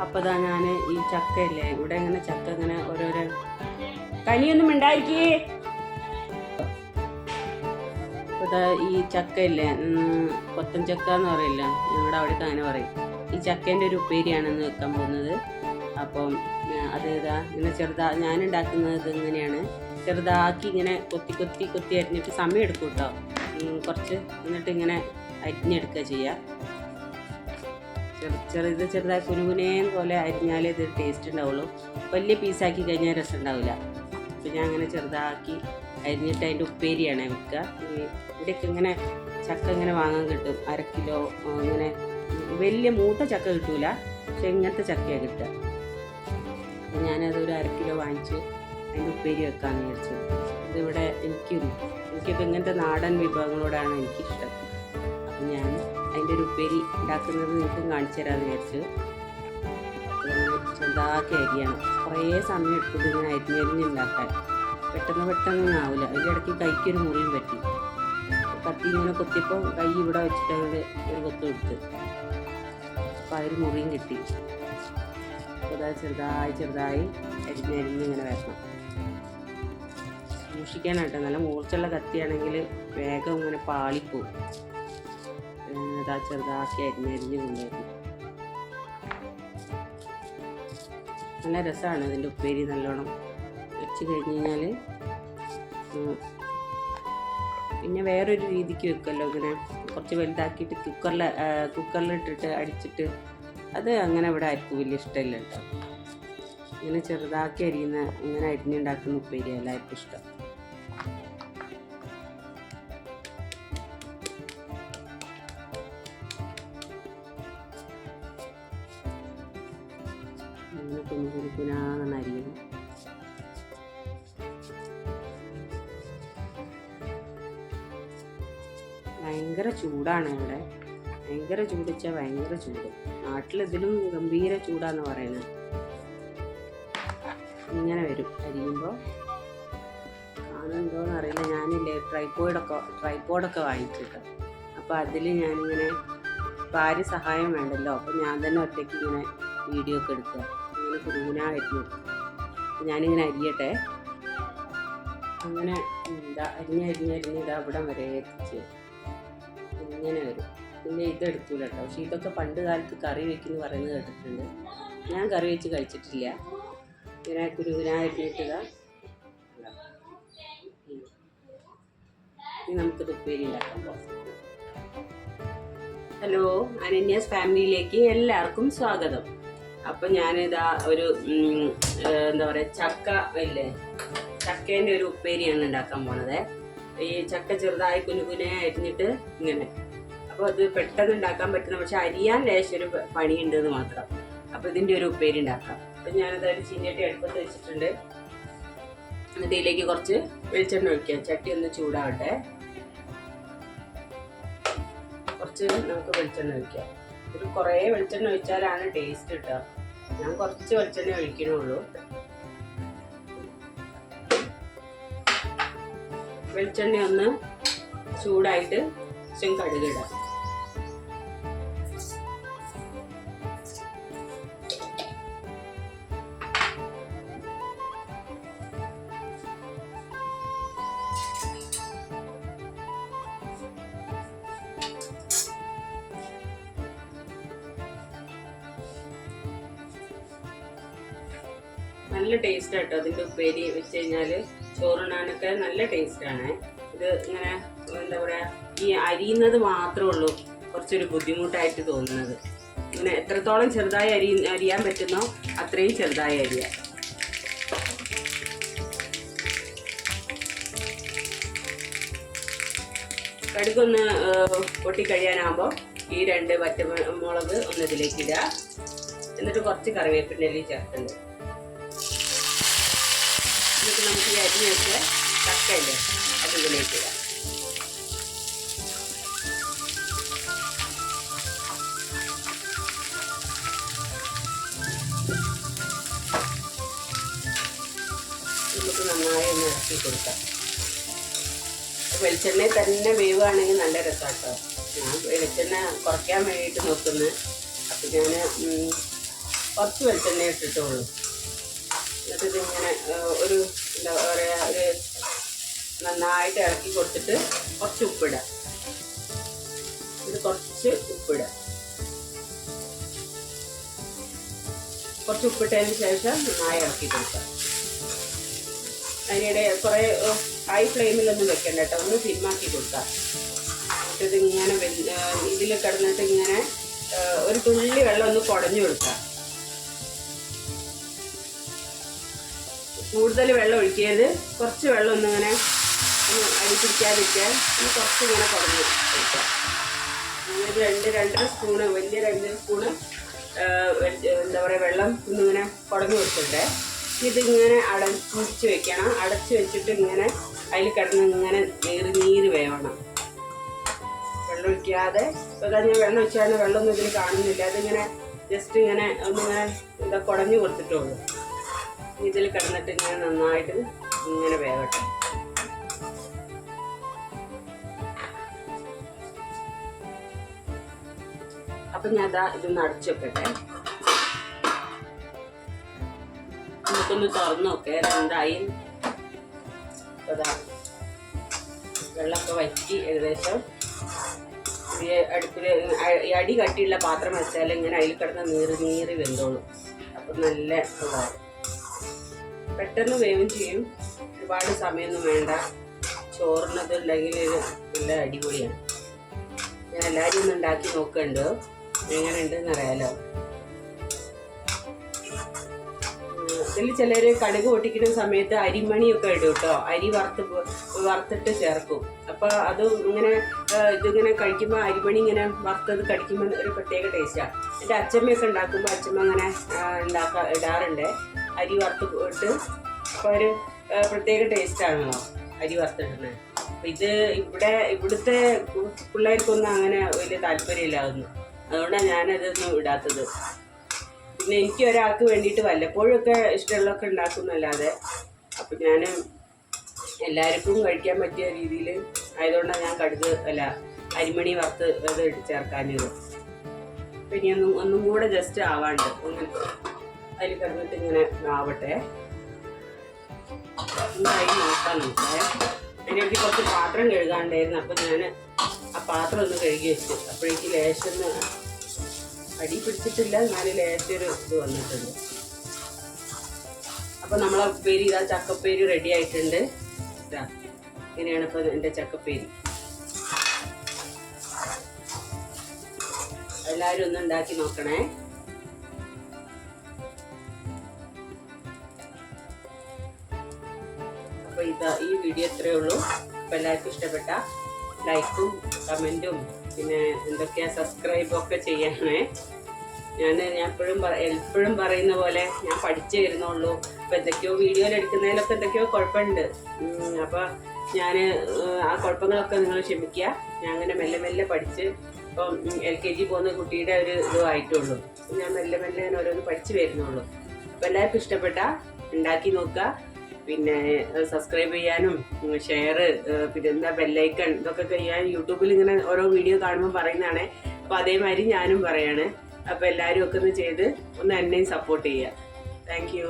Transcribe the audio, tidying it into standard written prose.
അപ്പോൾ ഇതാ ഞാൻ ഈ ചക്കയില്ലേ, ഇവിടെ ഇങ്ങനെ ചക്ക ഇങ്ങനെ ഓരോരോ കനിയൊന്നും ഉണ്ടായിരിക്കേ. അപ്പോൾ ഇതാ ഈ ചക്കയില്ലേ, കൊത്തൻ ചക്ക എന്ന് പറയില്ല, ഞങ്ങളുടെ അവിടേക്ക് അങ്ങനെ പറയും. ഈ ചക്കേൻ്റെ ഒരു ഉപ്പേരിയാണെന്ന് വെക്കാൻ പോകുന്നത്. അപ്പം അത് ഇതാ ഇങ്ങനെ ഞാൻ ഉണ്ടാക്കുന്നത് ഇത് ഇങ്ങനെയാണ്, ചെറുതാക്കി ഇങ്ങനെ കൊത്തി കൊത്തി കൊത്തി അരിഞ്ഞിട്ട് സമയം എടുക്കും കേട്ടോ കുറച്ച്. എന്നിട്ട് ഇങ്ങനെ അരിഞ്ഞെടുക്കുക ചെയ്യുക. ചെറുതായി കുനുകുനേ പോലെ അരിഞ്ഞാലേ ഇത് ടേസ്റ്റ് ഉണ്ടാവുള്ളൂ. വലിയ പീസാക്കി കഴിഞ്ഞാൽ രസം ഉണ്ടാവില്ല. അപ്പോൾ ഞാൻ അങ്ങനെ ചെറുതാക്കി അരിഞ്ഞിട്ട് അതിൻ്റെ ഉപ്പേരിയാണ് വെക്കുക. ഇവിടെയൊക്കെ ഇങ്ങനെ ചക്ക ഇങ്ങനെ വാങ്ങാൻ കിട്ടും, 1/2 കിലോ. ഇങ്ങനെ വലിയ മൂത്ത ചക്ക കിട്ടൂല, പക്ഷെ ഇങ്ങനത്തെ ചക്കയാണ് കിട്ടുക. അപ്പോൾ ഞാനതൊരു 1/2 കിലോ വാങ്ങിച്ച് അതിൻ്റെ ഉപ്പേരി വെക്കാമെന്ന് വിചാരിച്ചു. ഇതിവിടെ എനിക്കിപ്പോൾ ഇങ്ങനത്തെ നാടൻ വിഭവങ്ങളോടാണ് എനിക്കിഷ്ടം. അപ്പം ഞാൻ അതിൻ്റെ ഒരു ഉപ്പേരി ഉണ്ടാക്കുന്നത് നിങ്ങൾക്കും കാണിച്ചു തരാമെന്ന് വിചാരിച്ചു. ചെറുതാക്കി അരിയണം, കുറേ സമയം എടുക്കും ഇങ്ങനെ അരിഞ്ഞരിഞ്ഞുണ്ടാക്കാൻ. പെട്ടെന്ന് ആവില്ല. അതിൻ്റെ ഇടയ്ക്ക് കൈക്കൊരു മുറിയും പറ്റി. കത്തി ഇങ്ങനെ കൊത്തിയപ്പോൾ കൈ ഇവിടെ വെച്ചിട്ട് ഒരു കൊത്ത് കൊടുത്ത്, അപ്പോൾ അതിൽ മുറിയും കിട്ടി. അപ്പോൾ അതായത് ചെറുതായി അരിഞ്ഞിങ്ങനെ വരണം. സൂക്ഷിക്കാനായിട്ട് നല്ല മൂർച്ചുള്ള കത്തിയാണെങ്കിൽ വേഗം ഇങ്ങനെ പാളിപ്പോവും. ഇതാ ചെറുതാക്കി അരിഞ്ഞ് കൊണ്ടുവരണം. നല്ല രസമാണ് ഇതിൻ്റെ ഉപ്പേരി. നല്ലോണം വെച്ച് കഴിഞ്ഞ് കഴിഞ്ഞാൽ പിന്നെ വേറൊരു രീതിക്ക് വെക്കുമല്ലോ, ഇങ്ങനെ കുറച്ച് വലുതാക്കിയിട്ട് കുക്കറിലിട്ടിട്ട് അടിച്ചിട്ട്, അത് അങ്ങനെ ഇവിടെ ആർക്കും വലിയ ഇഷ്ടമില്ല കേട്ടോ. ഇങ്ങനെ ചെറുതാക്കി ഇങ്ങനെ അരിഞ്ഞുണ്ടാക്കുന്ന ഉപ്പേരി എല്ലാവർക്കും ഇഷ്ടം. അങ്ങനെ കുനുകുനാന്ന് അരിയണം. ഭയങ്കര ചൂടാണ് ഇവിടെ, ഭയങ്കര ചൂടിച്ചാൽ ഭയങ്കര ചൂട്. നാട്ടിലിതിലും ഗംഭീര ചൂടാന്ന് പറയുന്നത്. ഇങ്ങനെ വരും അരിയുമ്പോൾ. കാണുന്നുണ്ടോയെന്ന് അറിയില്ല. ഞാനില്ലേ ട്രൈപോഡൊക്കെ വാങ്ങിച്ചിട്ട്, അപ്പോൾ അതിൽ ഞാനിങ്ങനെ ഇപ്പം ആരും സഹായം വേണ്ടല്ലോ, അപ്പോൾ ഞാൻ തന്നെ ഒറ്റയ്ക്ക് ഇങ്ങനെ വീഡിയോ ഒക്കെ എടുക്കുക. ഇങ്ങനെ കുരുമുനായിരുന്നു. അപ്പോൾ ഞാനിങ്ങനെ അരിയട്ടെ. അങ്ങനെ അരിഞ്ഞ് ഇതാ ഇവിടം വരെ എത്തിച്ച് ഇങ്ങനെ വരും. പിന്നെ ഇതെടുക്കൂല കേട്ടോ. പക്ഷെ ഇതൊക്കെ പണ്ട് കാലത്ത് കറി വയ്ക്കുന്നു പറയുന്നത് കേട്ടിട്ടുണ്ട്. ഞാൻ കറി വെച്ച് കഴിച്ചിട്ടില്ല. ഇങ്ങനെ കുരുകുനായിരിഞ്ഞിട്ടുക. ഇനി നമുക്കിത് ഉപ്പേരി ഉണ്ടാക്കാം. ഹലോ, അനന്യാസ് ഫാമിലിയിലേക്ക് എല്ലാവർക്കും സ്വാഗതം. അപ്പം ഞാനിതാ ഒരു എന്താ പറയുക, ചക്ക ഇല്ലേ, ചക്കേൻ്റെ ഒരു ഉപ്പേരിയാണ് ഉണ്ടാക്കാൻ പോണത്. ഈ ചക്ക ചെറുതായി കുനുകുനെ അരിഞ്ഞിട്ട് ഇങ്ങനെ. അപ്പോൾ അത് പെട്ടെന്ന് ഉണ്ടാക്കാൻ പറ്റുന്ന, പക്ഷെ അരിയാൻ ലേശം ഒരു പണിയുണ്ടെന്ന് മാത്രം. അപ്പോൾ ഇതിൻ്റെ ഒരു ഉപ്പേരി ഉണ്ടാക്കാം. അപ്പം ഞാനതൊരു ചീനിച്ചട്ടി അടുപ്പത്ത് വെച്ചിട്ടുണ്ട്. എന്നിട്ട് ഇതിലേക്ക് കുറച്ച് വെളിച്ചെണ്ണ ഒഴിക്കാം. ചട്ടി ഒന്ന് ചൂടാവട്ടെ. കുറച്ച് നമുക്ക് വെളിച്ചെണ്ണ ഒഴിക്കാം. ഒരു കുറേ വെളിച്ചെണ്ണ ഒഴിച്ചാലാണ് ടേസ്റ്റ് കിട്ടുക. ഞാൻ കുറച്ച് വെളിച്ചെണ്ണ ഒഴിക്കണുള്ളൂ. വെളിച്ചെണ്ണ ഒന്ന് ചൂടായിട്ട് കടുകിടാം. നല്ല ടേസ്റ്റ് ആട്ടോ അതിൻ്റെ ഉപ്പേരി വെച്ച് കഴിഞ്ഞാൽ. ചോറുണ്ണാനൊക്കെ നല്ല ടേസ്റ്റാണ്. ഇത് ഇങ്ങനെ എന്താ പറയുക, ഈ അരിയുന്നത് മാത്രമേ ഉള്ളൂ കുറച്ചൊരു ബുദ്ധിമുട്ടായിട്ട് തോന്നുന്നത്. ഇങ്ങനെ എത്രത്തോളം ചെറുതായി അരിയാൻ പറ്റുന്നോ അത്രയും ചെറുതായി അരിയാം. കടുകൊന്ന് പൊട്ടിക്കഴിയാനാകുമ്പോൾ ഈ 2 പച്ചമുളക് ഒന്ന് ഇതിലേക്ക് ഇടുക. എന്നിട്ട് കുറച്ച് കറിവേപ്പിൻ്റെ ഇലയും ചേർക്കുന്നുണ്ട്. എന്നിട്ട് നമുക്ക് ഈ അരിഞ്ഞ് വെച്ച ചക്കയില്ലേ അത് ഇതിലേക്ക് ഇടാം. നമുക്ക് നന്നായി ഒന്ന് ഇറക്കി കൊടുക്കാം. വെളിച്ചെണ്ണയിൽ തന്നെ വേവുകയാണെങ്കിൽ നല്ല രസമാട്ടോ. ഞാൻ വെളിച്ചെണ്ണ കുറയ്ക്കാൻ വേണ്ടിയിട്ട് നോക്കുന്നത്. അപ്പം ഞാൻ കുറച്ച് വെളിച്ചെണ്ണ ഇട്ടിട്ടുള്ളൂ. എന്നിട്ട് ഇതിങ്ങനെ ഒരു എന്താ പറയുക, ഒരു നന്നായിട്ട് ഇളക്കി കൊടുത്തിട്ട് കുറച്ച് ഉപ്പിടാം. ഇത് കുറച്ച് ഉപ്പിടാം. കുറച്ച് ഉപ്പിട്ടതിന് ശേഷം നന്നായി ഇളക്കി കൊടുക്കാം. അതിനിടെ കുറേ ഹൈ ഫ്ലെയിമിലൊന്നും വെക്കണ്ട കേട്ടോ, ഒന്ന് സിമ്മാക്കി കൊടുക്കാം. എന്നിട്ട് ഇതിങ്ങനെ ഇതിൽ കിടന്നിട്ട് ഇങ്ങനെ ഒരു തുള്ളി വെള്ളം ഒന്ന് കുടഞ്ഞു കൊടുക്കാം. കൂടുതൽ വെള്ളം ഒഴിക്കരുത്, കുറച്ച് വെള്ളം ഒന്നിങ്ങനെ അടി പിടിക്കാതിരിക്കാൻ കുറച്ച് ഇങ്ങനെ കുടഞ്ഞു കൊടുക്കാം. രണ്ടര സ്പൂണ്, വലിയ 2 സ്പൂണ് എന്താ പറയുക വെള്ളം ഒന്നിങ്ങനെ കുടഞ്ഞു കൊടുത്തിട്ടേ ഇതിങ്ങനെ അടച്ച് വെക്കണം. അടച്ച് വെച്ചിട്ട് ഇങ്ങനെ അതിൽ കിടന്ന് ഇങ്ങനെ നീര് വേവണം. വെള്ളം ഒഴിക്കാതെ. ഇപ്പോൾ ഞാൻ വെള്ളം ഒഴിച്ചാൽ വെള്ളമൊന്നും ഇതിൽ കാണുന്നില്ല. അതിങ്ങനെ ജസ്റ്റ് ഇങ്ങനെ ഒന്നിങ്ങനെ എന്താ കുടഞ്ഞു കൊടുത്തിട്ടുള്ളൂ. ഇതിൽ കിടന്നിട്ട് ഇങ്ങനെ നന്നായിട്ട് ഇങ്ങനെ വേവട്ടെ. അപ്പം ഞാൻ ഇതൊന്ന് അടച്ചു വെക്കട്ടെ. നമുക്കൊന്ന് തുറന്നു നോക്കേ എന്തായി. അതാ വെള്ളമൊക്കെ വറ്റി ഏകദേശം. അടുപ്പിൽ അടി കട്ടിയുള്ള പാത്രം വെച്ചാൽ ഇങ്ങനെ അതിൽ കിടന്ന് നീറി വെന്തോളും. അപ്പം നല്ല ഇതാവും, പെട്ടെന്ന് വേവും ചെയ്യും. ഒരുപാട് സമയമൊന്നും വേണ്ട. ചോറിനത് ഉണ്ടെങ്കിൽ നല്ല അടിപൊളിയാണ്. ഞാൻ എല്ലാവരും ഒന്ന് ഉണ്ടാക്കി നോക്കുന്നുണ്ട്, എങ്ങനെ ഉണ്ടെന്ന് അറിയാലോ. ഇതിൽ ചിലർ കടുക് പൊട്ടിക്കുന്ന സമയത്ത് അരിമണിയൊക്കെ ഇടും കേട്ടോ. അരി വറുത്തിട്ട് ചേർക്കും. അപ്പോൾ അത് ഇങ്ങനെ ഇതിങ്ങനെ കഴിക്കുമ്പോൾ അരിമണി ഇങ്ങനെ വറുത്തത് കടിക്കുമ്പോൾ ഒരു പ്രത്യേക ടേസ്റ്റാണ്. എൻ്റെ അച്ചമ്മയൊക്കെ ഉണ്ടാക്കുമ്പോൾ അച്ചമ്മ അങ്ങനെ ഇടാറുണ്ട് അരി വറുത്ത് ഇട്ട്. അപ്പോൾ ഒരു പ്രത്യേക ടേസ്റ്റാണല്ലോ അരി വറുത്തിടുന്നത്. അപ്പം ഇവിടുത്തെ പിള്ളേർക്കൊന്നും അങ്ങനെ വലിയ താല്പര്യമില്ലായിരുന്നു. അതുകൊണ്ടാണ് ഞാനതൊന്നും ഇടാത്തത്. പിന്നെ എനിക്ക് ഒരാൾക്ക് വേണ്ടിയിട്ട് വല്ലപ്പോഴും ഒക്കെ ഇഷ്ടമുള്ളതൊക്കെ ഉണ്ടാക്കുന്നല്ലാതെ. അപ്പം ഞാൻ എല്ലാവർക്കും കഴിക്കാൻ പറ്റിയ രീതിയിൽ ആയതുകൊണ്ടാണ് ഞാൻ അരിമണി വറുത്ത് അത് ചേർക്കാനത്. പിന്നെ ഒന്നും കൂടെ ജസ്റ്റ് ആവാണ്ട് ഒന്ന് അതിൽ കിടന്നിട്ട് ഇങ്ങനെ ആവട്ടെ. എന്തായി നോക്കാൻ നോക്കേ. അതിനെനിക്ക് കുറച്ച് പാത്രം കഴുകാണ്ടായിരുന്നു. അപ്പം ഞാൻ ആ പാത്രം ഒന്ന് കഴുകി വെച്ചു. അപ്പോഴേക്ക് ലേശം അടി പിടിച്ചിട്ടില്ല, എന്നാലും ലേശൊരു ഇത് വന്നിട്ടുണ്ട്. അപ്പം നമ്മളെ ഉപ്പേരി ചക്കപ്പേരി റെഡി ആയിട്ടുണ്ട്. ഇങ്ങനെയാണ് ഇപ്പോൾ എൻ്റെ ചക്കപ്പേരി. എല്ലാവരും ഒന്ന് ഉണ്ടാക്കി നോക്കണേ. അപ്പോൾ ഈ വീഡിയോ ഇത്രയേ ഉള്ളൂ. അപ്പോൾ എല്ലാവർക്കും ഇഷ്ടപ്പെട്ട ലൈക്കും കമൻറ്റും പിന്നെ എന്തൊക്കെയാ സബ്സ്ക്രൈബും ഒക്കെ ചെയ്യണേ. ഞാൻ എപ്പോഴും പറയുന്ന പോലെ ഞാൻ പഠിച്ചു വരുന്നുള്ളൂ. അപ്പോൾ എന്തൊക്കെയോ വീഡിയോയിൽ എടുക്കുന്നതിലൊക്കെ എന്തൊക്കെയോ കുഴപ്പമുണ്ട്. അപ്പോൾ ഞാൻ ആ കുഴപ്പങ്ങളൊക്കെ നിങ്ങൾ ക്ഷമിക്കുക. ഞാൻ അങ്ങനെ മെല്ലെ പഠിച്ച് ഇപ്പം LKG പോകുന്ന കുട്ടിയുടെ ഒരു ഇതും ആയിട്ടുള്ളൂ. ഞാൻ മെല്ലെ ഞാൻ ഓരോന്ന് പഠിച്ചു വരുന്നുള്ളൂ. അപ്പോൾ എല്ലാവർക്കും ഇഷ്ടപ്പെട്ട ഉണ്ടാക്കി നോക്കുക. പിന്നെ സബ്സ്ക്രൈബ് ചെയ്യാനും ഷെയർ പിന്നെ എന്താ ബെല്ലൈക്കൺ ഇതൊക്കെ ചെയ്യാൻ യൂട്യൂബിൽ ഇങ്ങനെ ഓരോ വീഡിയോ കാണുമ്പോൾ പറയുന്നതാണ്. അപ്പോൾ അതേമാതിരി ഞാനും പറയാണ്. അപ്പോൾ എല്ലാവരും ഒക്കെ ഒന്ന് ചെയ്ത് എന്നെയും സപ്പോർട്ട് ചെയ്യുക. Thank you.